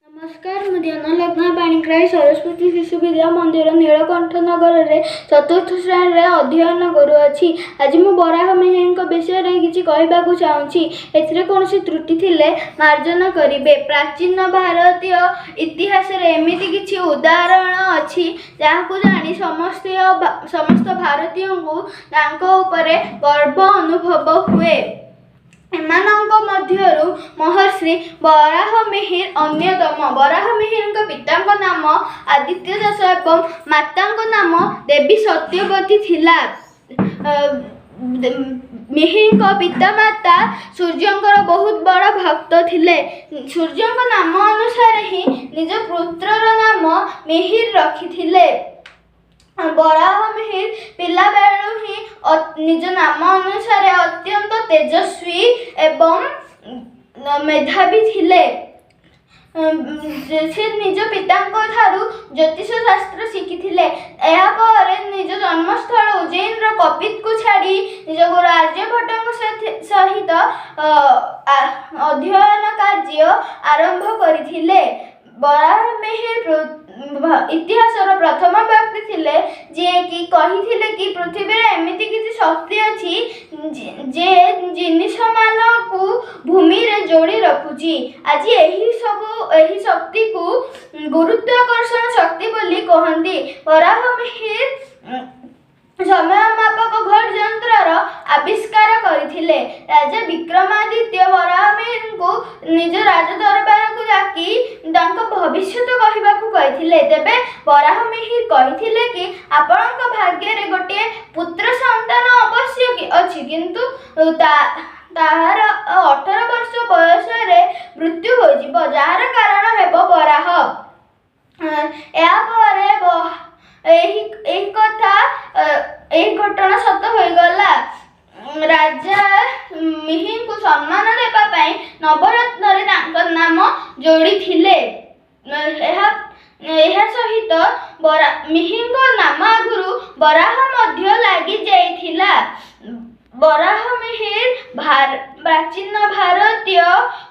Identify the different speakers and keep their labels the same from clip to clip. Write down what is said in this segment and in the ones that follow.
Speaker 1: नमस्कार मु ध्यानलग्न पाणिग्राही सरस्वती शिशु विद्या मंदिर नीलकंठ नगर में चतुर्थ श्रेणी में अध्ययन करुअछि। आज मु बराह मेहेर विषय किसी कहवाक चाहूँगी। एथिरे कौन त्रुटि थिले मार्जन करिवे। प्राचीन भारतीय इतिहास रे एमिति किछि उदाहरण अछि जाहाकु जानी समस्त भारतीय को तांको उपरे गर्व अनुभव हुए। एमानंक मध्यरु महर्षि बराह मिहिर अन्यतम। बराह मिहिर पिता नाम आदित्य दास एवं माता नाम देवी सत्यवती थिला। मिहिर पिता माता सूर्यंकर बहुत बड़ भक्त थिले। सूर्य नाम अनुसार ही निज पुत्रर नाम मिहिर रखिथिले। बराह मिहिर पिला बेलू ही निज नाम अनुसार अत्यंत तेजस्वी एवं मेधावी थिले। से निज पिता ज्योतिष शास्त्र शिखिथिले। निज जन्मस्थल उज्जैन कपित को छाड़ी निज गुरु आर्यभट्ट सहित अध्ययन कार्य आरंभ करथिले। बराह मिहिर इतिहास प्रथम व्यक्ति थिले जे कि कहिथिले कि पृथ्वी रे एमिति किछि शक्ति अछि जे जिनिष मानकु भूमि रे जोड़ी रखुची। आज एही शक्ति को गुरुत्वाकर्षण शक्ति बोली कहंती। बराह मिहिर समय मापक घट यंत्र आविष्कार करथिले। राजा विक्रमादित्य बराह मिहिर को निज राज दरबार को जाकी भविष्य कहवाकू कहिथिले। तेबे बराह मिहिर कहिथिले कि आपणक भाग्य रे गोटे पुत्र संतान अवश्य कि अछि किंतु ताहार 18 वर्ष बयस रे मृत्यु हो जिवो जार कारण हेबो बराह। एही घटना सत हो गला। राजा मिहिर को सम्मान देबा पई नवरत्न रे तांकर नाम जोड़ी थिले। सहित मिहिर नाम आगुरु बराह मध्य लागि जाइथिला। बराह मिहिर प्राचीन भारतीय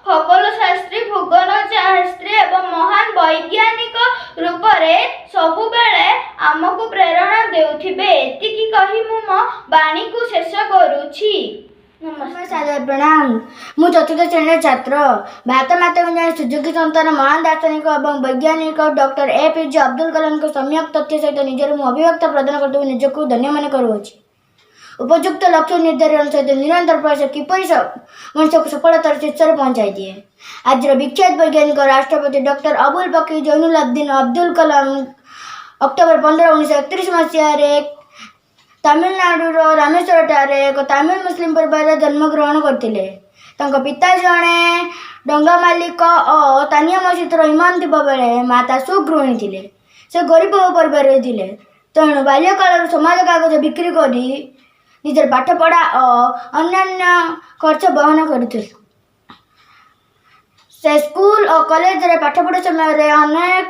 Speaker 1: खगोल शास्त्री भूगोल शास्त्री एवं महान वैज्ञानिक रूप से सबु बेले आमको प्रेरणा देउथिबे। एतिकी कही मु मो बाणी को शेष करूछि।
Speaker 2: नमस्कार प्रणाम। मु चतुर्थ श्रेणी छात्र। भारत माता जन सुजोगी संतान महान दार्शनिक और वैज्ञानिक डॉक्टर APJ अब्दुल कलाम को सम्यक तथ्य सहित निजर मु अभिव्यक्त प्रदान करते हुए निजक धन्य मन करुछि। उपयुक्त लक्ष्य निर्धारण सहित निरंतर प्रयास किपरि मनुष्य को सफलतार शीर्ष पहुंचाई दिए। आज विख्यात वैज्ञानिक राष्ट्रपति डॉक्टर अबुल फकीर जैनुलाब्दीन अब्दुल कलाम अक्टोबर 15, 1931 मसीह तमिलनाडु रामेश्वर ठारे एक तमिल मुस्लिम परिवार जन्म ग्रहण करथिले। तांको पिता जणे डंगा मालिक और तानिया मस्जिद इमाम थिबा बेले माता सुगृहिणी थिले। से गरीब परिवार थिले। तेणु बाल्यकाल समाज कागज बिक्री करी निजर पाठ पढ़ा और अन्य खर्च बहन करथिले। से स्कूल और कॉलेज रे पाठ पढ़ा समय अनेक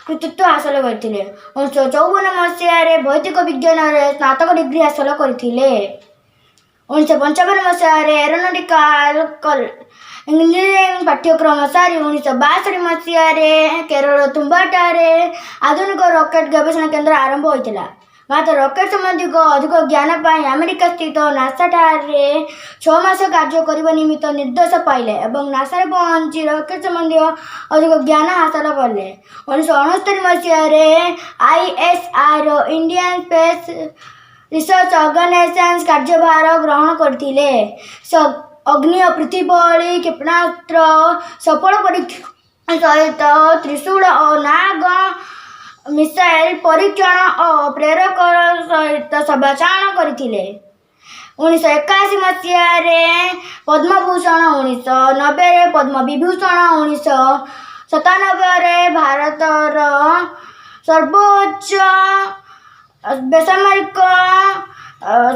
Speaker 2: कृतित्व हासिल करथिले। 1954 मसीह भौतिक विज्ञान रे स्नातक डिग्री हासिल करथिले। 1955 मसीह एरोनॉटिकल इंजीनियरिंग पाठ्यक्रम सारी 1962 मसीह केरल तुम्बाटारे आधुनिक रॉकेट गवेषणा केंद्र आरंभ होइतिला। मात्र रॉकेट संबंधी अधिक ज्ञान पाई अमेरिका स्थित नासा ठारे 6 मास कार्य करने निमित्त निर्देश पाइले एवं नासा पहुंची रॉकेट संबंधी अधिक ज्ञान हासिल कले। 1969 मसीह ISR Indian space research organisation कार्यभार ग्रहण करथिले। अग्नि और पृथ्वी भली क्षेपणास्त्र सफल परीक्षण सहित त्रिशूल और नाग मिसाइल परीक्षण और प्रेरक सहित सभाचारण करथिले। 1981 मसीह पद्मभूषण, 1990 पद्म विभूषण, 1997 भारतर सर्वोच्च बेसामरिक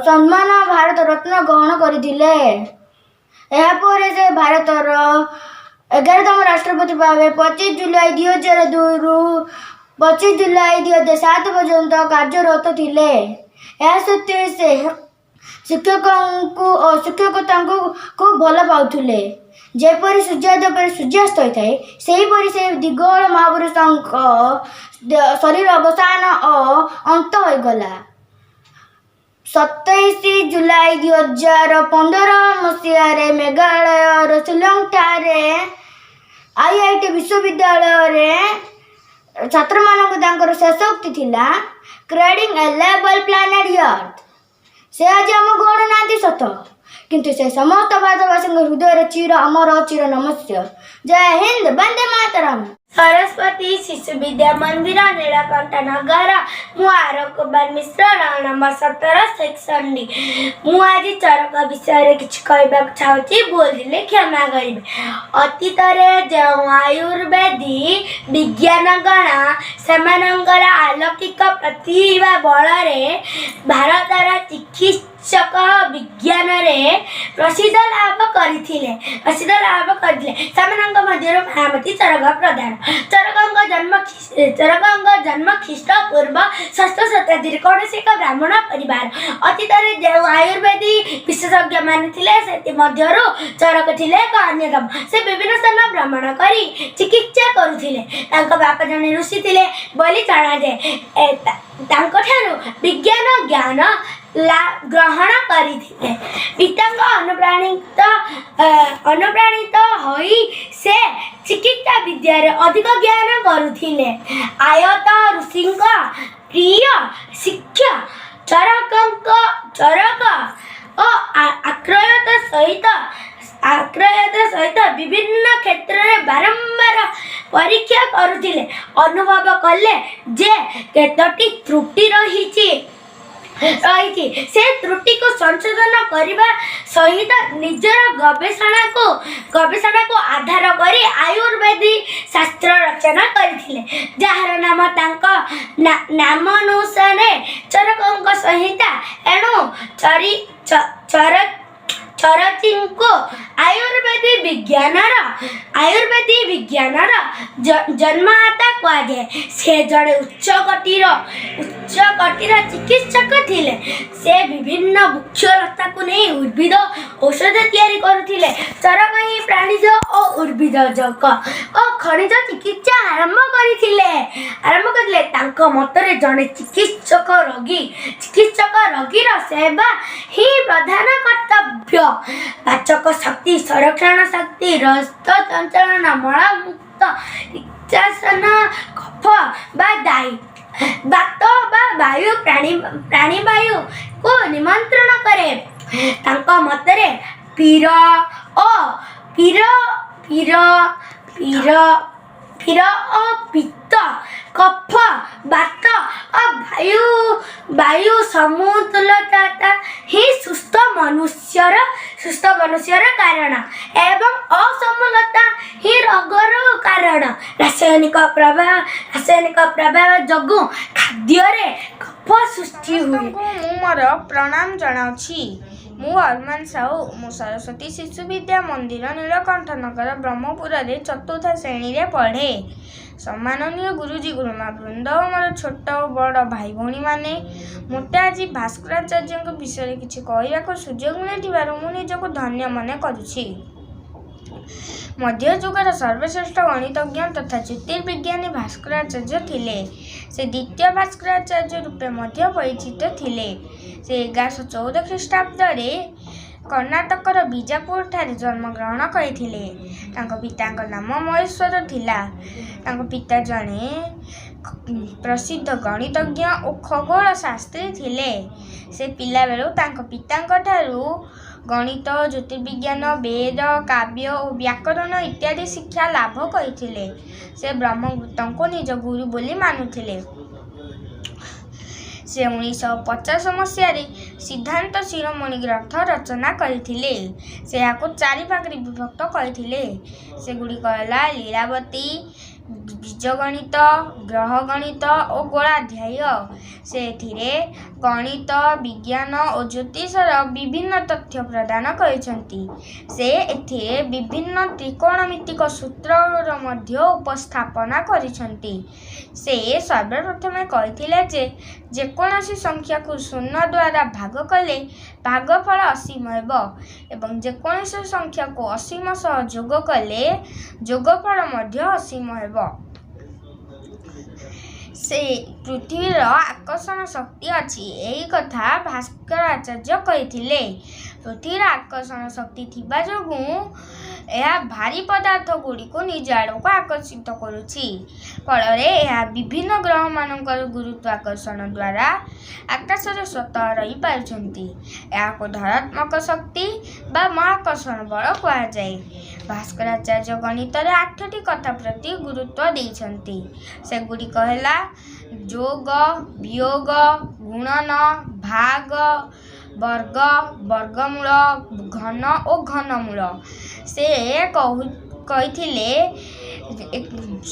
Speaker 2: सम्मान भारत रत्न ग्रहण करथिले। से भारतर 11तम राष्ट्रपति भाव 25 जुलाई 2002 रु 25 जुलाई 2007 पर्यंत कार्यरत थिले। सत्वे से शिक्षक को और शिक्षकता को खूब भल पाउथिले। ଯେପରି ସୂର୍ଯ୍ୟୋଦୟ ପରେ ସୂର୍ଯ୍ୟାସ୍ତ ହୋଇଥାଏ ସେହିପରି ସେ ଦିଗଳ ମହାପୁରୁଷଙ୍କ ଶରୀର ଅବସାନ ଓ ଅନ୍ତ ହୋଇଗଲା। 27 ଜୁଲାଇ 2015 ମସିହାରେ ମେଘାଳୟର ଶିଲଂଠାରେ IIT ବିଶ୍ୱବିଦ୍ୟାଳୟରେ ଛାତ୍ରମାନଙ୍କୁ ତାଙ୍କର ଶେଷ ଉକ୍ତି ଥିଲା କ୍ରିଏଟିଂ ଏ ଲେବଲ୍ ପ୍ଲାନେଟ୍ ଅର୍ଥ। ସେ ଆଜି ଆମ ଗଣନାହାନ୍ତି ସତ, କିନ୍ତୁ ସେ ସମସ୍ତ ଭାରତବାସୀଙ୍କ ହୃଦୟରେ ଚିର ଅମର ଚିର ନମସ୍ୟ। ଜୟ ହିନ୍ଦ, ବନ୍ଦେ ମାତରମ୍।
Speaker 1: ସରସ୍ୱତୀ ଶିଶୁ ବିଦ୍ୟା ମନ୍ଦିର, ନୀଳକଣ୍ଠ ନଗର। ମୁଁ Arav Kumar Mishra, roll number 17, section D। ମୁଁ ଆଜି ଚରକ ବିଷୟରେ କିଛି କହିବାକୁ ଚାହୁଁଛି, ଭୁଲ ଥିଲେ କ୍ଷମା କରିବେ। ଅତୀତରେ ଯେଉଁ ଆୟୁର୍ବେଦୀ ବିଜ୍ଞାନଗଣ ସେମାନଙ୍କର ଆଲୌକିକ ପ୍ରତିଭା ବଳରେ ଭାରତର ଚିକିତ୍ସକ ବିଜ୍ଞାନରେ ପ୍ରସିଦ୍ଧ ଲାଭ କରିଥିଲେ ସେମାନଙ୍କ ମଧ୍ୟରୁ ମହାମତି ଚରକ ପ୍ରଧାନ। ଚରକଙ୍କ ଜନ୍ମ ଖ୍ରୀଷ୍ଟପୂର୍ବ 6ଶ ଶତାବ୍ଦୀରେ କୌଣସି ଏକ ବ୍ରାହ୍ମଣ ପରିବାର। ଅତୀତରେ ଯେଉଁ ଆୟୁର୍ବେଦୀ ବିଶେଷଜ୍ଞମାନେ ଥିଲେ ସେଥିମଧ୍ୟରୁ ଚରକ ଥିଲେ ଏକ ଅନ୍ୟତମ। ସେ ବିଭିନ୍ନ ସ୍ଥାନ ଭ୍ରମଣ କରି ଚିକିତ୍ସା କରୁଥିଲେ। ତାଙ୍କ ବାପା ଜଣେ ଋଷି ଥିଲେ ବୋଲି ଜଣାଯାଏ। ତାଙ୍କଠାରୁ ବିଜ୍ଞାନ ଜ୍ଞାନ ଗ୍ରହଣ କରିଥିଲେ। ପିତାଙ୍କ ଅନୁପ୍ରାଣିତ ହୋଇ ସେ ଚିକିତ୍ସା ବିଦ୍ୟାରେ ଅଧିକ ଜ୍ଞାନ କରୁଥିଲେ। ଆୟତ ଋଷିଙ୍କ ପ୍ରିୟ ଶିଷ୍ୟ ଚରକ ଓ ଆକ୍ରୟତ ସହିତ ବିଭିନ୍ନ କ୍ଷେତ୍ରରେ ବାରମ୍ବାର ପରୀକ୍ଷା କରୁଥିଲେ। ଅନୁଭବ କଲେ ଯେ କେତୋଟି ତ୍ରୁଟି ରହିଛି ସେ ତ୍ରୁଟିକୁ ସଂଶୋଧନ କରିବା ସହିତ ନିଜର ଗବେଷଣାକୁ ଆଧାର କରି ଆୟୁର୍ବେଦ ଶାସ୍ତ୍ର ରଚନା କରିଥିଲେ, ଯାହାର ନାମ ତାଙ୍କ ନାମାନୁସାରେ ଚରକଙ୍କ ସଂହିତା। ଏଣୁ ଚରକୀଙ୍କୁ ଆୟୁର୍ବେଦ ବିଜ୍ଞାନର ଜନ୍ମଦାତା କୁହାଯାଏ। ସେ ଜଣେ ଉଚ୍ଚ କୋଟିର ଚିକିତ୍ସକ ଥିଲେ। ସେ ବିଭିନ୍ନ ବୃକ୍ଷଲତାକୁ ନେଇ ଉଦ୍ଭିଦ ଔଷଧ ତିଆରି କରୁଥିଲେ। ଚରକ ହିଁ ପ୍ରାଣୀଜ ଓ ଉଦ୍ଭିଦଜକ ଓ ଖଣିଜ ଚିକିତ୍ସା ଆରମ୍ଭ କରିଥିଲେ। ତାଙ୍କ ମତରେ ଜଣେ ଚିକିତ୍ସକ ରୋଗୀର ସେବା ହିଁ ପ୍ରଧାନ କର୍ତ୍ତବ୍ୟ। ପାଚକ ଶକ୍ତି, ସଂରକ୍ଷଣ ଶକ୍ତି, ରକ୍ତ ସଞ୍ଚାଳନ, ମଳମୁକ୍ତ ନିଷ୍କାସନ, କଫ ବା ବାତ ବା ବାୟୁ ପ୍ରାଣବାୟୁକୁ ନିମନ୍ତ୍ରଣ କରେ। ତାଙ୍କ ମତରେ ପିର ଓ ପିତ୍ତ, କଫ, ବାତ ଓ ବାୟୁ ସମତୁଲତା ହିଁ ସୁସ୍ଥ ମନୁଷ୍ୟର କାରଣ ଏବଂ ଅସମତୁଲତା ହିଁ ରୋଗର କାରଣ। ରାସାୟନିକ ପ୍ରଭାବ ଯୋଗୁଁ ଖାଦ୍ୟରେ କଫ ସୃଷ୍ଟି ହୁଏ।
Speaker 3: ମୁଁ ମୋର ପ୍ରଣାମ ଜଣାଉଛି। ମୁଁ ଅରମାନ ସାହୁ। ମୁଁ ସରସ୍ୱତୀ ଶିଶୁ ବିଦ୍ୟା ମନ୍ଦିର, ନୀଳକଣ୍ଠ ନଗର, ବ୍ରହ୍ମପୁରରେ 4ର୍ଥ ଶ୍ରେଣୀରେ ପଢ଼େ। ସମ୍ମାନନୀୟ ଗୁରୁଜୀ ଗୁରୁମା ବୃନ୍ଦ ଓ ମୋର ଛୋଟ ଓ ବଡ଼ ଭାଇ ଭଉଣୀମାନେ, ମୋତେ ଆଜି ଭାସ୍କରାଚାର୍ଯ୍ୟଙ୍କ ବିଷୟରେ କିଛି କହିବାକୁ ସୁଯୋଗ ମିଳିଥିବାରୁ ମୁଁ ନିଜକୁ ଧନ୍ୟ ମନେ କରୁଛି। ମଧ୍ୟଯୁଗର ସର୍ବଶ୍ରେଷ୍ଠ ଗଣିତଜ୍ଞ ତଥା ଜ୍ୟୋତିର୍ବିଜ୍ଞାନୀ ଭାସ୍କରାଚାର୍ଯ୍ୟ ଥିଲେ। ସେ ଦ୍ୱିତୀୟ ଭାସ୍କରାଚାର୍ଯ୍ୟ ରୂପେ ମଧ୍ୟ ପରିଚିତ ଥିଲେ। ସେ 1114 ଖ୍ରୀଷ୍ଟାବ୍ଦରେ କର୍ଣ୍ଣାଟକର ବିଜାପୁରଠାରେ ଜନ୍ମଗ୍ରହଣ କରିଥିଲେ। ତାଙ୍କ ପିତାଙ୍କ ନାମ ମହେଶ୍ୱର ଥିଲା। ତାଙ୍କ ପିତା ଜଣେ ପ୍ରସିଦ୍ଧ ଗଣିତଜ୍ଞ ଓ ଖଗୋଳ ଶାସ୍ତ୍ରୀ ଥିଲେ। ସେ ପିଲାବେଳୁ ତାଙ୍କ ପିତାଙ୍କଠାରୁ ଗଣିତ, ଜ୍ୟୋତିର୍ବିଜ୍ଞାନ, ବେଦ, କାବ୍ୟ ଓ ବ୍ୟାକରଣ ଇତ୍ୟାଦି ଶିକ୍ଷା ଲାଭ କରିଥିଲେ। ସେ ବ୍ରହ୍ମଗୁପ୍ତଙ୍କୁ ନିଜ ଗୁରୁ ବୋଲି ମାନୁଥିଲେ। ସେ 1950 ମସିହାରେ ସିଦ୍ଧାନ୍ତ ଶିରୋମଣି ଗ୍ରନ୍ଥ ରଚନା କରିଥିଲେ। ସେ ଏହାକୁ 4 ଭାଗରେ ବିଭକ୍ତ କରିଥିଲେ। ସେଗୁଡ଼ିକ ହେଲା ଲୀଳାବତୀ, ବୀଜଗଣିତ, ଗ୍ରହଗଣିତ ଓ ଗୋଳାଧ୍ୟାୟ। ସେ ଏଥିରେ ଗଣିତ, ବିଜ୍ଞାନ ଓ ଜ୍ୟୋତିଷର ବିଭିନ୍ନ ତଥ୍ୟ ପ୍ରଦାନ କରିଛନ୍ତି। ସେ ଏଥିରେ ବିଭିନ୍ନ ତ୍ରିକୋଣମିତିକ ସୂତ୍ରର ମଧ୍ୟ ଉପସ୍ଥାପନା କରିଛନ୍ତି। ସେ ସର୍ବପ୍ରଥମେ କହିଥିଲେ ଯେ ଯେକୌଣସି ସଂଖ୍ୟାକୁ 0 ଦ୍ୱାରା ଭାଗ କଲେ ଭାଗଫଳ ଅସୀମ ହେବ ଏବଂ ଯେକୌଣସି ସଂଖ୍ୟାକୁ ଅସୀମ ସହ ଯୋଗ କଲେ ଯୋଗଫଳ ମଧ୍ୟ ଅସୀମ ହେବ। ସେ ପୃଥିବୀର ଆକର୍ଷଣ ଶକ୍ତି ଅଛି ଏହି କଥା ଭାସ୍କରାଚାର୍ଯ୍ୟ କହିଥିଲେ। ପୃଥିବୀର ଆକର୍ଷଣ ଶକ୍ତି ଥିବା ଯୋଗୁଁ ଏହା ଭାରୀ ପଦାର୍ଥ ଗୁଡ଼ିକୁ ନିଜ ଆଡ଼କୁ ଆକର୍ଷିତ କରୁଛି। ଫଳରେ ଏହା ବିଭିନ୍ନ ଗ୍ରହମାନଙ୍କର ଗୁରୁତ୍ୱାକର୍ଷଣ ଦ୍ୱାରା ଆକାଶରେ ସ୍ୱତଃ ରହିପାରୁଛନ୍ତି। ଏହାକୁ ଧନାତ୍ମକ ଶକ୍ତି ବା ମହାକର୍ଷଣ ବଳ କୁହାଯାଏ। ଭାସ୍କରାଚାର୍ଯ୍ୟ ଗଣିତରେ 8ଟି କଥା ପ୍ରତି ଗୁରୁତ୍ୱ ଦେଇଛନ୍ତି। ସେଗୁଡ଼ିକ ହେଲା ଯୋଗ, ବିୟୋଗ, ଗୁଣନ, ଭାଗ, ବର୍ଗ, ବର୍ଗମୂଳ, ଘନ ଓ ଘନମୂଳ। ସେ କହିଥିଲେ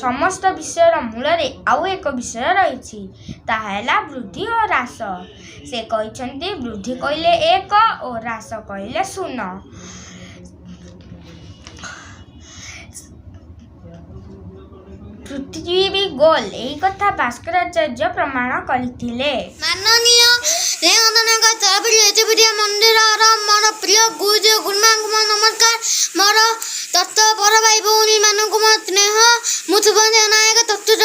Speaker 3: ସମସ୍ତ ବିଷୟର ମୂଳରେ ଆଉ ଏକ ବିଷୟ ରହିଛି, ତାହା ହେଲା ବୃଦ୍ଧି ଓ ହ୍ରାସ। ସେ କହିଛନ୍ତି ବୃଦ୍ଧି କହିଲେ 1 ଓ ହ୍ରାସ କହିଲେ 0। ପୃଥିବୀ ଗୋଲ ଏହି କଥା ଭାସ୍କରାଚାର୍ଯ୍ୟ ପ୍ରମାଣ କରିଥିଲେ।
Speaker 4: ମାନନୀୟ ରେଙ୍ଗନଙ୍କ ତରଫରୁ ଏତିପିଠିଆ ମନ୍ଦିରର ମୋର ପ୍ରିୟ ଗୁରୁଜୀ ଗୁରୁମାଙ୍କୁ ମୋର ନମସ୍କାର। ମୋର ତତ୍ତ୍ୱ ବଡ଼ ଭାଇ ଭଉଣୀମାନଙ୍କୁ ମୋର ସ୍ନେହ। ମୁଁ ସୁବର୍ଣ୍ଣ ନାୟକ ତତ୍ତ୍ୱ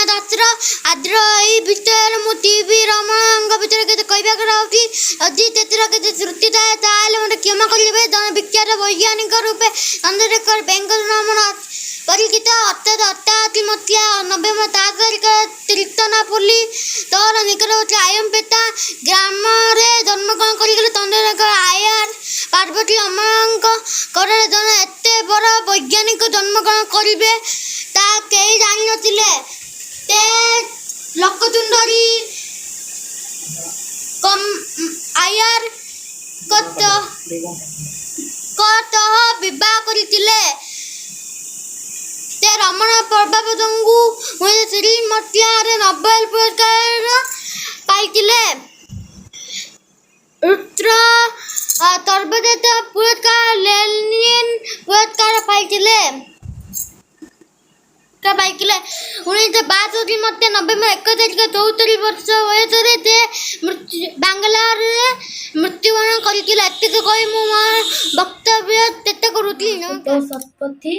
Speaker 4: ଦାସର ଆଦ୍ର ଏହି ବିଷୟରେ ମୁଁ ଟିଭି ରମଣଙ୍କ ଭିତରେ କେତେ କହିବାକୁ ରହୁଛି। ଯଦି ସେଥିର କିଛି ତ୍ରୁଟି ଥାଏ ତାହେଲେ ମୋତେ କ୍ଷମା କରିବେ। ଜଣେ ବିଖ୍ୟାତ ବୈଜ୍ଞାନିକ ରୂପେ ଚନ୍ଦ୍ରଶେଖର ବେଙ୍ଗଲ ରମଣ ପରିଚିତ। 1888 ମସିହା ନଭେମ୍ବର 7 ତାରିଖରେ ତୀର୍ଥନାପଲ୍ଲୀ ସହର ନିକଟବର୍ତ୍ତୀ ଆୟମ୍ପେଟା ଗ୍ରାମରେ ଜନ୍ମଗ୍ରହଣ କରିଥିଲେ। ଚନ୍ଦ୍ରଶେଖର ଆୟାର ପାର୍ବତୀ ଅମ୍ଳାଙ୍କ ଘରରେ ଜଣେ ଏତେ ବଡ଼ ବୈଜ୍ଞାନିକ ଜନ୍ମଗ୍ରହଣ କରିବେ ତାହା କେହି ଜାଣିନଥିଲେ। ସେ ଲକ୍ଷଚୁଣ୍ଡରୀ ଆୟାରଙ୍କ ସହ ବିବାହ କରିଥିଲେ। ସେ ରମଣ ପ୍ରଭାବ ଯୋଗୁଁ 1930 ମସିହାରେ ନୋବେଲ ପୁରସ୍କାର ପାଇଥିଲେ। ସର୍ବଶ୍ରେଷ୍ଠ ପୁରସ୍କାର ଲେନିନ୍ ପୁରସ୍କାର ପାଇଥିଲେ। 1962 ମସିହା ନଭେମ୍ବର 1 ତାରିଖ 74 ବର୍ଷ ବୟସରେ ସେ ବାଙ୍ଗାଲୋରରେ ମୃତ୍ୟୁବରଣ କରିଥିଲେ। ଏତିକି କହି ମୁଁ ମୋର ବକ୍ତବ୍ୟ ଶେଷ କରୁଛି।
Speaker 2: ଶତପଥୀ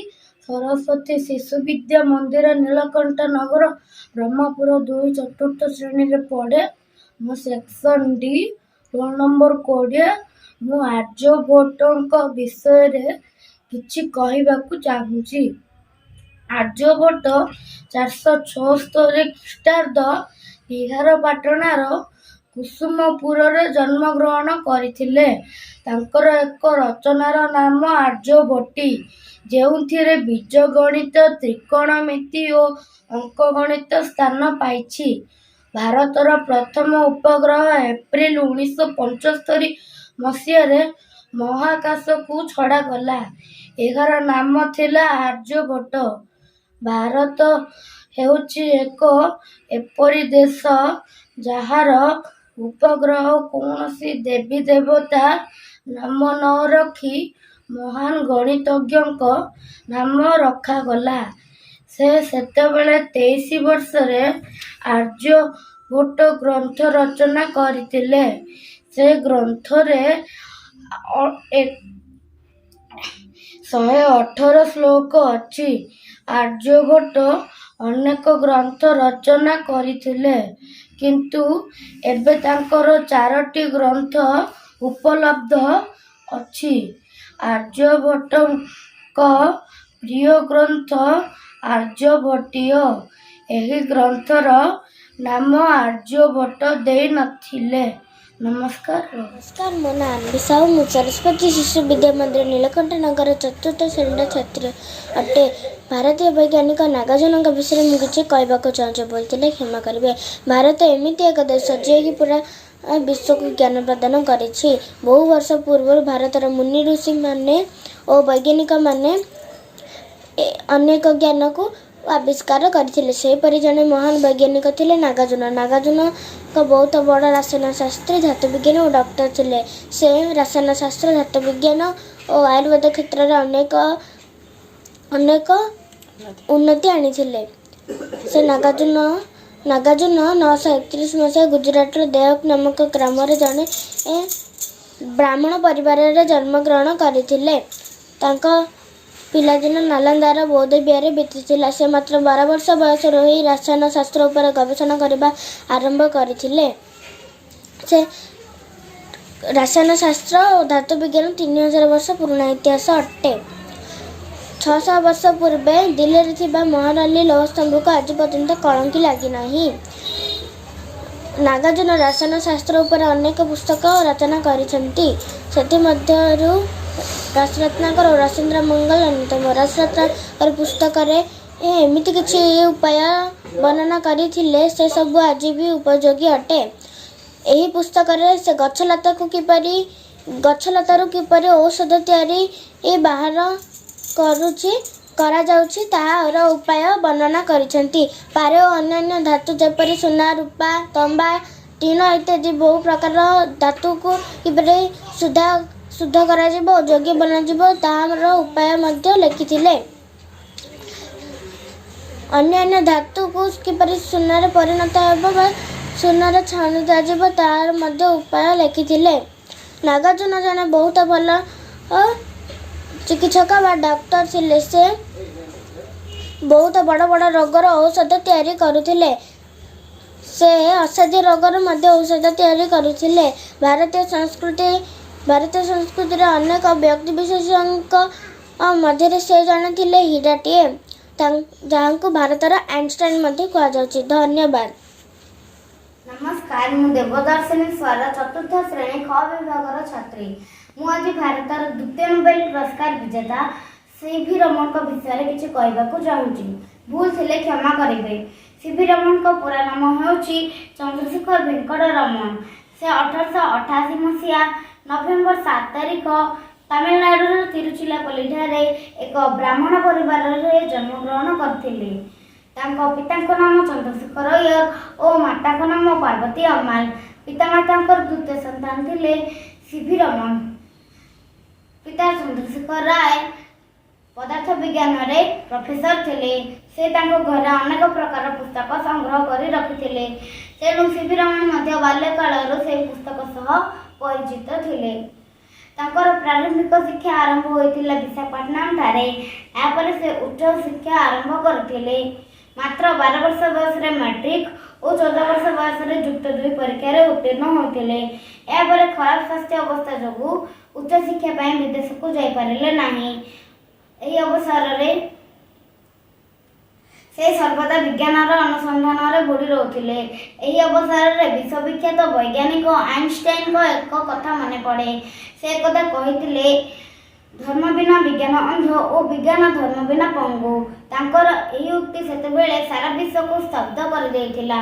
Speaker 2: ସରସ୍ୱତୀ ଶିଶୁ ବିଦ୍ୟା ମନ୍ଦିର ନୀଳକଣ୍ଠ ନଗର ବ୍ରହ୍ମପୁର 2 ଚତୁର୍ଥ ଶ୍ରେଣୀରେ ପଢ଼େ। ମୁଁ ସେକ୍ସନ ଡି ରୋଲ ନମ୍ବର 20। ମୁଁ ଆର୍ଯ୍ୟଭଟ୍ଟଙ୍କ ବିଷୟରେ କିଛି କହିବାକୁ ଚାହୁଁଛି। ଆର୍ଯ୍ୟଭଟ୍ଟ 476 ଖ୍ରୀଷ୍ଟାବ୍ଦ ବିହାର ପାଟଣାର କୁସୁମପୁରରେ ଜନ୍ମଗ୍ରହଣ କରିଥିଲେ। ତାଙ୍କର ଏକ ରଚନାର ନାମ ଆର୍ଯ୍ୟଭଟ୍ଟୀ, ଯେଉଁଥିରେ ବୀଜଗଣିତ, ତ୍ରିକୋଣମିତି ଓ ଅଙ୍କଗଣିତ ସ୍ଥାନ ପାଇଛି। ଭାରତର ପ୍ରଥମ ଉପଗ୍ରହ ଏପ୍ରିଲ 1975 ମସିହାରେ ମହାକାଶକୁ ଛଡ଼ାଗଲା। ଏହାର ନାମ ଥିଲା ଆର୍ଯ୍ୟଭଟ୍ଟ। ଭାରତ ହେଉଛି ଏକ ଏପରି ଦେଶ ଯାହାର ଉପଗ୍ରହ କୌଣସି ଦେବୀ ଦେବତା ନାମ ନ ରଖି ମହାନ ଗଣିତଜ୍ଞଙ୍କ ନାମ ରଖାଗଲା। ସେ ସେତେବେଳେ 23 ବର୍ଷରେ ଆର୍ଯ୍ୟଭଟ୍ଟ ଗ୍ରନ୍ଥ ରଚନା କରିଥିଲେ। ସେ ଗ୍ରନ୍ଥରେ 118 ଶ୍ଲୋକ ଅଛି। ଆର୍ଯ୍ୟଭଟ୍ଟ ଅନେକ ଗ୍ରନ୍ଥ ରଚନା କରିଥିଲେ, କିନ୍ତୁ ଏବେ ତାଙ୍କର 4ଟି ଗ୍ରନ୍ଥ ଉପଲବ୍ଧ ଅଛି। ଆର୍ଯ୍ୟଭଟ୍ଟଙ୍କ ପ୍ରିୟ ଗ୍ରନ୍ଥ ଆର୍ଯ୍ୟଭଟ୍ଟୀୟ। ଏହି ଗ୍ରନ୍ଥର ନାମ ଆର୍ଯ୍ୟଭଟ୍ଟ ଦେଇ ନଥିଲେ। ନମସ୍କାର।
Speaker 5: ମୋ ନାଁ ଆନ୍ବି ସାହୁ। ମୁଁ ସରସ୍ୱତୀ ଶିଶୁ ବିଦ୍ୟା ମନ୍ଦିର ନୀଳକଣ୍ଠ ନଗର 4ଥ ଶ୍ରେଣୀର ଛାତ୍ରୀ ଅଟେ। ଭାରତୀୟ ବୈଜ୍ଞାନିକ ନାଗାର୍ଜୁନଙ୍କ ବିଷୟରେ ମୁଁ କିଛି କହିବାକୁ ଚାହୁଁଛି, ବୋଲିଥିଲେ କ୍ଷମା କରିବେ। ଭାରତ ଏମିତି ଏକ ଦେଶ ଯିଏକି ପୁରା ବିଶ୍ୱକୁ ଜ୍ଞାନ ପ୍ରଦାନ କରିଛି। ବହୁ ବର୍ଷ ପୂର୍ବରୁ ଭାରତର ମୁନି ଋଷିମାନେ ଓ ବୈଜ୍ଞାନିକମାନେ ଅନେକ ଜ୍ଞାନକୁ ଆବିଷ୍କାର କରିଥିଲେ। ସେହିପରି ଜଣେ ମହାନ ବୈଜ୍ଞାନିକ ଥିଲେ ନାଗାର୍ଜୁନ। ନାଗାର୍ଜୁନଙ୍କ ବହୁତ ବଡ଼ ରସାୟନ ଶାସ୍ତ୍ରୀ, ଧାତୁ ବିଜ୍ଞାନ ଓ ଡକ୍ଟର ଥିଲେ। ସେ ରସାୟନ ଶାସ୍ତ୍ର, ଧାତୁ ବିଜ୍ଞାନ ଓ ଆୟୁର୍ବେଦ କ୍ଷେତ୍ରରେ ଅନେକ ଉନ୍ନତି ଆଣିଥିଲେ। ସେ ନାଗାର୍ଜୁନ 931 ମସିହା ଗୁଜରାଟର ଦେଓକ ନାମକ ଗ୍ରାମରେ ଜଣେ ବ୍ରାହ୍ମଣ ପରିବାରରେ ଜନ୍ମଗ୍ରହଣ କରିଥିଲେ। ତାଙ୍କ ପିଲାଦିନ ନାଲନ୍ଦାର ବୌଦ୍ଧ ବିହାରରେ ବିତିଥିଲା। ସେ ମାତ୍ର 12 ବର୍ଷ ବୟସରୁ ହିଁ ରସାୟନ ଶାସ୍ତ୍ର ଉପରେ ଗବେଷଣା କରିବା ଆରମ୍ଭ କରିଥିଲେ। ସେ ରସାୟନ ଶାସ୍ତ୍ର ଓ ଧାତୁ ବିଜ୍ଞାନ 3000 ବର୍ଷ ପୁରୁଣା ଇତିହାସ ଅଟେ। 600 ବର୍ଷ ପୂର୍ବେ ଦିଲ୍ଲୀରେ ଥିବା ମହାରାଲି ଲୌହସ୍ତମ୍ଭକୁ ଆଜି ପର୍ଯ୍ୟନ୍ତ କଳଙ୍କି ଲାଗିନାହିଁ। ନାଗାର୍ଜୁନ ରସାୟନ ଶାସ୍ତ୍ର ଉପରେ ଅନେକ ପୁସ୍ତକ ରଚନା କରିଛନ୍ତି। ସେଥିମଧ୍ୟରୁ ରସରତ୍ନାକର ଓ ରସେନ୍ଦ୍ର ମଙ୍ଗଲ ଅନ୍ୟତମ। ରସରତ୍ନାକର ପୁସ୍ତକରେ ଏମିତି କିଛି ଉପାୟ ବର୍ଣ୍ଣନା କରିଥିଲେ ସେ ସବୁ ଆଜି ବି ଉପଯୋଗୀ ଅଟେ। ଏହି ପୁସ୍ତକରେ ସେ ଗଛଲତାରୁ କିପରି ଔଷଧ ତିଆରି ବାହାର କରାଯାଉଛି ତାହାର ଉପାୟ ବର୍ଣ୍ଣନା କରିଛନ୍ତି। ପାରେ ଓ ଅନ୍ୟାନ୍ୟ ଧାତୁ ଯେପରି ସୁନା, ରୂପା, ତମ୍ବା, ଟିଣ ଇତ୍ୟାଦି ବହୁ ପ୍ରକାର ଧାତୁକୁ କିପରି ଶୁଦ୍ଧ କରାଯିବ ଓ ଯୋଗ୍ୟ ବନାଯିବ ତାହାର ଉପାୟ ମଧ୍ୟ ଲେଖିଥିଲେ। ଅନ୍ୟାନ୍ୟ ଧାତୁକୁ କିପରି ସୁନାରେ ପରିଣତ ହେବ ବା ସୁନାରେ ଛାଣି ଦିଆଯିବ ତାହାର ମଧ୍ୟ ଉପାୟ ଲେଖିଥିଲେ। ନାଗାର୍ଜୁନ ଜଣେ ବହୁତ ଭଲ ଚିକିତ୍ସକ ବା ଡାକ୍ତର ଥିଲେ। ସେ ବହୁତ ବଡ଼ ବଡ଼ ରୋଗର ଔଷଧ ତିଆରି କରୁଥିଲେ। ସେ ଅସାଧ୍ୟ ରୋଗର ମଧ୍ୟ ଔଷଧ ତିଆରି କରୁଥିଲେ। ଭାରତୀୟ ସଂସ୍କୃତିରେ ଅନେକ ବ୍ୟକ୍ତିବିଶେଷଙ୍କ ମଧ୍ୟରେ ସେ ଜଣେ ଥିଲେ ହୀରାଟିଏ, ଯାହାଙ୍କୁ ଭାରତର ଆଇନଷ୍ଟାଇନ ମଧ୍ୟ କୁହାଯାଉଛି। ଧନ୍ୟବାଦ।
Speaker 2: ନମସ୍କାର, ମୁଁ ଦେବଦର୍ଶିନୀ ସ୍ୱର 4ର୍ଥ ଶ୍ରେଣୀ ଖ ବିଭାଗର ଛାତ୍ରୀ। ମୁଁ ଆଜି ଭାରତର ଦ୍ୱିତୀୟ ନୋବେଲ ପୁରସ୍କାର ବିଜେତା ସି.ଭି. ରମଣଙ୍କ ବିଷୟରେ କିଛି କହିବାକୁ ଚାହୁଁଛି। ଭୁଲ ଥିଲେ କ୍ଷମା କରିବେ। ସି.ଭି. ରମଣଙ୍କ ପୁରା ନାମ ହେଉଛି ଚନ୍ଦ୍ରଶେଖର ଭେଙ୍କଟ ରମଣ। ସେ 1888 ମସିହା ନଭେମ୍ବର 7 ତାରିଖ ତାମିଲନାଡୁର ତିରୁଚିରାପଲ୍ଲୀଠାରେ ଏକ ବ୍ରାହ୍ମଣ ପରିବାରରେ ଜନ୍ମଗ୍ରହଣ କରିଥିଲେ। ତାଙ୍କ ପିତାଙ୍କ ନାମ ଚନ୍ଦ୍ରଶେଖର ଅୟ୍ୟର ଓ ମାତାଙ୍କ ନାମ ପାର୍ବତୀ ଅମ୍ମାଳ। ପିତାମାତାଙ୍କର ଦ୍ୱିତୀୟ ସନ୍ତାନ ଥିଲେ ସି.ଭି. ରମଣ। ପିତା ଚନ୍ଦ୍ରଶେଖର ରାୟ ପଦାର୍ଥ ବିଜ୍ଞାନରେ ପ୍ରଫେସର ଥିଲେ। ସେ ତାଙ୍କ ଘରେ ଅନେକ ପ୍ରକାର ପୁସ୍ତକ ସଂଗ୍ରହ କରି ରଖିଥିଲେ। ତେଣୁ ସି.ଭି. ରମଣ ମଧ୍ୟ ବାଲ୍ୟକାଳରୁ ସେହି ପୁସ୍ତକ ସହ ପରିଚିତ ଥିଲେ। ତାଙ୍କର ପ୍ରାରମ୍ଭିକ ଶିକ୍ଷା ଆରମ୍ଭ ହୋଇଥିଲା ବିଶାଖାପଟ୍ଟନମ ଠାରେ। ଏହାପରେ ସେ ଉଚ୍ଚ ଶିକ୍ଷା ଆରମ୍ଭ କରିଥିଲେ। ମାତ୍ର 12 ବର୍ଷ ବୟସରେ ମାଟ୍ରିକ ଓ 14 ବର୍ଷ ବୟସରେ ଯୁକ୍ତ 2 ପରୀକ୍ଷାରେ ଉତ୍ତୀର୍ଣ୍ଣ ହୋଇଥିଲେ। ଏହାପରେ ଖରାପ ସ୍ୱାସ୍ଥ୍ୟ ଅବସ୍ଥା ଯୋଗୁଁ ଉଚ୍ଚ ଶିକ୍ଷା ପାଇଁ ବିଦେଶକୁ ଯାଇପାରିଲେ ନାହିଁ। ଏହି ଅବସରରେ ସେ ସର୍ବଦା ବିଜ୍ଞାନର ଅନୁସନ୍ଧାନରେ ବୁଡ଼ି ରହୁଥିଲେ। ଏହି ଅବସରରେ ବିଶ୍ୱବିଖ୍ୟାତ ବୈଜ୍ଞାନିକ ଆଇନଷ୍ଟାଇନଙ୍କ ଏକ କଥା ମନେ ପଡ଼େ। ସେ ଏକଦା କହିଥିଲେ, ଧର୍ମ ବିନା ବିଜ୍ଞାନ ଅନ୍ଧ ଓ ବିଜ୍ଞାନ ଧର୍ମ ବିନା ପଙ୍ଗୁ। ତାଙ୍କର ଏହି ଉକ୍ତି ସେତେବେଳେ ସାରା ବିଶ୍ୱକୁ ସ୍ତବ୍ଧ କରିଦେଇଥିଲା।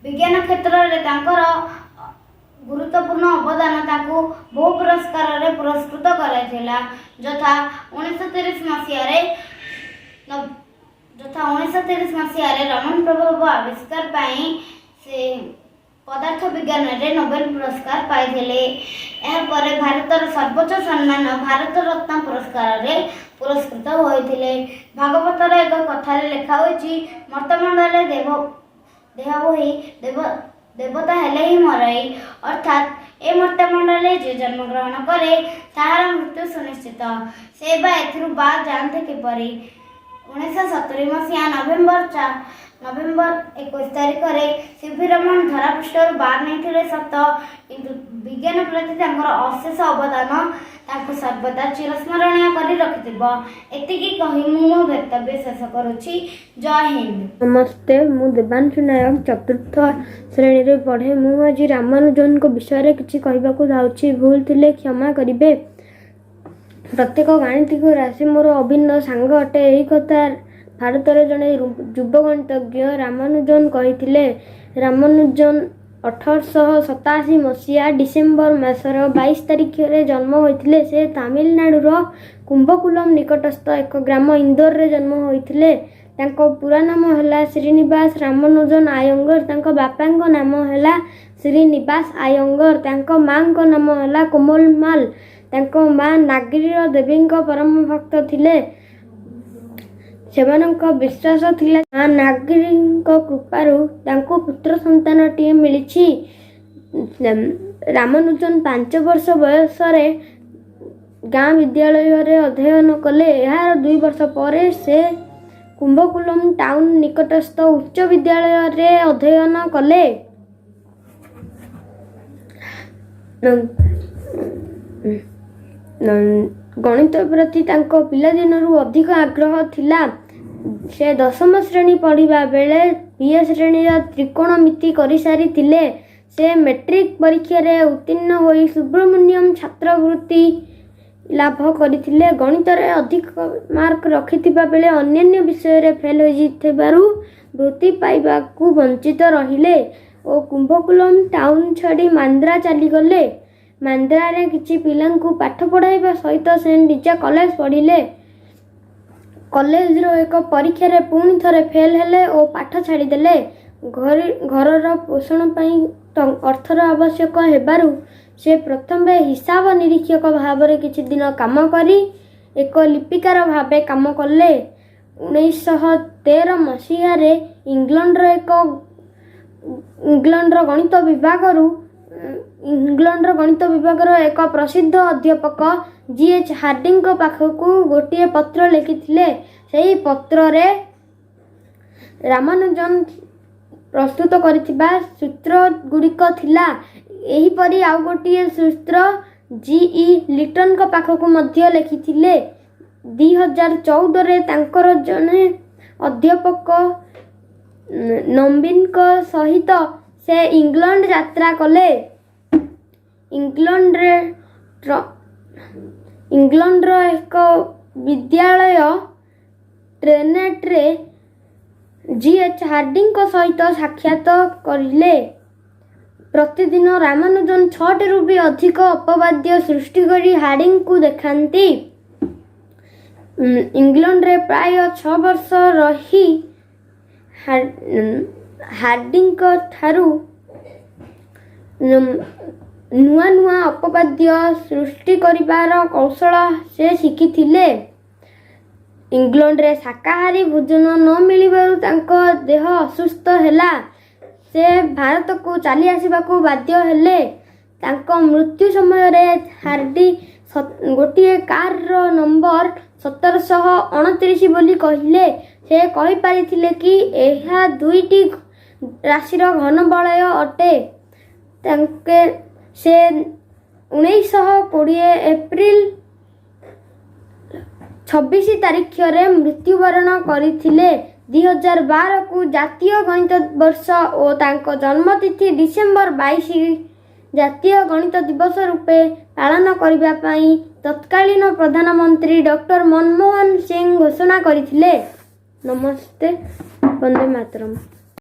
Speaker 2: ବିଜ୍ଞାନ କ୍ଷେତ୍ରରେ ତାଙ୍କର ଗୁରୁତ୍ୱପୂର୍ଣ୍ଣ ଅବଦାନ ତାଙ୍କୁ ବହୁ ପୁରସ୍କାରରେ ପୁରସ୍କୃତ କରାଇଥିଲା। ଯଥା 1930 ମସିହାରେ ରମଣ ପ୍ରଭାବ ଆବିଷ୍କାର ପାଇଁ ସେ ପଦାର୍ଥ ବିଜ୍ଞାନରେ ନୋବେଲ ପୁରସ୍କାର ପାଇଥିଲେ। ଏହାପରେ ଭାରତର ସର୍ବୋଚ୍ଚ ସମ୍ମାନ ଭାରତ ରତ୍ନ ପୁରସ୍କାରରେ ପୁରସ୍କୃତ ହୋଇଥିଲେ। ଭାଗବତର ଏକ କଥାରେ ଲେଖା ହୋଇଛି, ମର୍ତ୍ତ୍ୟମଣ୍ଡଳେ ଦେହ ବୋହି ଦେବତା ହେଲେ ହିଁ ମରଇ। ଅର୍ଥାତ୍ ଏ ମର୍ତ୍ତ୍ୟମଣ୍ଡଳରେ ଯେ ଜନ୍ମଗ୍ରହଣ କରେ ତାହାର ମୃତ୍ୟୁ ସୁନିଶ୍ଚିତ। ସେ ବା ଏଥିରୁ ବାଦ ଯାଆନ୍ତେ କିପରି? 1970 ମସିହା ନଭେମ୍ବର 21 ତାରିଖରେ ସି.ଭି. ରମଣ ଧରାପୃଷ୍ଠରୁ ବାଦ ନେଇଥିଲେ ସତ, କିନ୍ତୁ ବିଜ୍ଞାନ ପ୍ରତି ତାଙ୍କର ଅଶେଷ ଅବଦାନ ତାଙ୍କୁ ସର୍ବଦା ଚିରସ୍ମରଣୀୟ କରି ରଖିଥିବ। ଏତିକି କହି ମୁଁ ମୋ ବକ୍ତବ୍ୟ ଶେଷ କରୁଛି। ଜୟ ହିନ୍ଦ।
Speaker 3: ନମସ୍ତେ, ମୁଁ ଦେବାଂଶୁ ନାୟକ 4ର୍ଥ ଶ୍ରେଣୀରେ ପଢ଼େ। ମୁଁ ଆଜି ରାମାନୁଜନଙ୍କ ବିଷୟରେ କିଛି କହିବାକୁ ଯାଉଛି। ଭୁଲ ଥିଲେ କ୍ଷମା କରିବେ। ପ୍ରତ୍ୟେକ ଗାଣିତିକ ରାଶି ମୋର ଅଭିନ୍ନ ସାଙ୍ଗ ଅଟେ। ଏହି କଥା ଭାରତର ଜଣେ ଯୁବ ଗଣିତଜ୍ଞ ରାମାନୁଜନ କହିଥିଲେ। ରାମାନୁଜନ 1887 ମସିହା ଡିସେମ୍ବର ମାସର 22 ତାରିଖରେ ଜନ୍ମ ହୋଇଥିଲେ। ସେ ତାମିଲନାଡୁର କୁମ୍ଭକୋନମ ନିକଟସ୍ଥ ଏକ ଗ୍ରାମ ଇନ୍ଦୋରରେ ଜନ୍ମ ହୋଇଥିଲେ। ତାଙ୍କ ପୁରା ନାମ ହେଲା ଶ୍ରୀନିବାସ ରାମାନୁଜନ ଆୟଙ୍ଗର। ତାଙ୍କ ବାପାଙ୍କ ନାମ ହେଲା ଶ୍ରୀନିବାସ ଆୟଙ୍ଗର। ତାଙ୍କ ମାଙ୍କ ନାମ ହେଲା କୋମଲମାଲ। ତାଙ୍କ ମା ନାଗିର ଦେବୀଙ୍କ ପରମ ଭକ୍ତ ଥିଲେ। ସେମାନଙ୍କ ବିଶ୍ୱାସ ଥିଲା ମା ନାଗିରୀଙ୍କ କୃପାରୁ ତାଙ୍କୁ ପୁତ୍ର ସନ୍ତାନଟିଏ ମିଳିଛି।
Speaker 5: ରାମାନୁଜନ 5 ବର୍ଷ ବୟସରେ ଗାଁ ବିଦ୍ୟାଳୟରେ ଅଧ୍ୟୟନ କଲେ। ଏହାର 2 ବର୍ଷ ପରେ ସେ କୁମ୍ଭକୁଲମ ଟାଉନ ନିକଟସ୍ଥ ଉଚ୍ଚ ବିଦ୍ୟାଳୟରେ ଅଧ୍ୟୟନ କଲେ। ଗଣିତ ପ୍ରତି ତାଙ୍କ ପିଲାଦିନରୁ ଅଧିକ ଆଗ୍ରହ ଥିଲା। ସେ 10ମ ଶ୍ରେଣୀ ପଢ଼ିବା ବେଳେ B.A. ଶ୍ରେଣୀର ତ୍ରିକୋଣମିତି କରିସାରିଥିଲେ। ସେ ମେଟ୍ରିକ ପରୀକ୍ଷାରେ ଉତ୍ତୀର୍ଣ୍ଣ ହୋଇ ସୁବ୍ରମଣ୍ୟମ ଛାତ୍ରବୃତ୍ତି ଲାଭ କରିଥିଲେ। ଗଣିତରେ ଅଧିକ ମାର୍କ ରଖିଥିବା ବେଳେ ଅନ୍ୟାନ୍ୟ ବିଷୟରେ ଫେଲ୍ ହୋଇଯାଇଥିବାରୁ ବୃତ୍ତି ପାଇବାକୁ ବଞ୍ଚିତ ରହିଲେ ଓ କୁମ୍ଭକୁଲମ ଟାଉନ ଛାଡ଼ି ମାନ୍ଦ୍ରା ଚାଲିଗଲେ। ମାନ୍ଦ୍ରାରେ କିଛି ପିଲାଙ୍କୁ ପାଠ ପଢ଼ାଇବା ସହିତ ସେ ନିଜ କଲେଜ ପଢ଼ିଲେ। କଲେଜର ଏକ ପରୀକ୍ଷାରେ ପୁଣି ଥରେ ଫେଲ୍ ହେଲେ ଓ ପାଠ ଛାଡ଼ିଦେଲେ। ଘରର ପୋଷଣ ପାଇଁ ଅର୍ଥର ଆବଶ୍ୟକ ହେବାରୁ ସେ ପ୍ରଥମେ ହିସାବ ନିରୀକ୍ଷକ ଭାବରେ କିଛି ଦିନ କାମ କରି ଏକ ଲିପିକାର ଭାବେ କାମ କଲେ। 1913 ମସିହାରେ ଇଂଲଣ୍ଡର ଗଣିତ ବିଭାଗର ଏକ ପ୍ରସିଦ୍ଧ ଅଧ୍ୟାପକ G.H. ହାର୍ଡିଙ୍କ ପାଖକୁ ଗୋଟିଏ ପତ୍ର ଲେଖିଥିଲେ। ସେହି ପତ୍ରରେ ରାମାନୁଜନ ପ୍ରସ୍ତୁତ କରିଥିବା ସୂତ୍ର ଗୁଡ଼ିକ ଥିଲା। ଏହିପରି ଆଉ ଗୋଟିଏ ସୂତ୍ର G.E. ଲିଟନଙ୍କ ପାଖକୁ ମଧ୍ୟ ଲେଖିଥିଲେ। 2014ରେ ତାଙ୍କର ଜଣେ ଅଧ୍ୟାପକ ନବୀନଙ୍କ ସହିତ ସେ ଇଂଲଣ୍ଡ ଯାତ୍ରା କଲେ। ଇଂଲଣ୍ଡର ଏକ ବିଦ୍ୟାଳୟ ଟ୍ରେନେଟ୍ରେ G.H. ହାର୍ଡିଙ୍କ ସହିତ ସାକ୍ଷାତ କରିଲେ। ପ୍ରତିଦିନ ରାମାନୁଜନ 6ଟିରୁ ବି ଅଧିକ ଅପବାଦ୍ୟ ସୃଷ୍ଟି କରି ହାର୍ଡିଙ୍କୁ ଦେଖାନ୍ତି। ଇଂଲଣ୍ଡରେ ପ୍ରାୟ 6 ବର୍ଷ ରହି ହାର୍ଡିଙ୍କ ଠାରୁ ନୂଆ ନୂଆ ଅପବାଦ୍ୟ ସୃଷ୍ଟି କରିବାର କୌଶଳ ସେ ଶିଖିଥିଲେ। ଇଂଲଣ୍ଡରେ ଶାକାହାରୀ ଭୋଜନ ନ ମିଳିବାରୁ ତାଙ୍କ ଦେହ ଅସୁସ୍ଥ ହେଲା। ସେ ଭାରତକୁ ଚାଲି ଆସିବାକୁ ବାଧ୍ୟ ହେଲେ। ତାଙ୍କ ମୃତ୍ୟୁ ସମୟରେ ହାର୍ଡି ଗୋଟିଏ କାରର ନମ୍ବର 1729 ବୋଲି କହିଲେ। ସେ କହିପାରିଥିଲେ କି ଏହା 2ଟି ରାଶିର ଘନବଳୟ ଅଟେ। ସେ 1920 ଏପ୍ରିଲ 26 ତାରିଖରେ ମୃତ୍ୟୁବରଣ କରିଥିଲେ। 2012କୁ ଜାତୀୟ ଗଣିତ ବର୍ଷ ଓ ତାଙ୍କ ଜନ୍ମତିଥି ଡିସେମ୍ବର 22 ଜାତୀୟ ଗଣିତ ଦିବସ ରୂପେ ପାଳନ କରିବା ପାଇଁ ତତ୍କାଳୀନ ପ୍ରଧାନମନ୍ତ୍ରୀ ଡକ୍ଟର ମନମୋହନ ସିଂ ଘୋଷଣା କରିଥିଲେ। ନମସ୍ତେ, ବନ୍ଦେ ମାତରମ୍।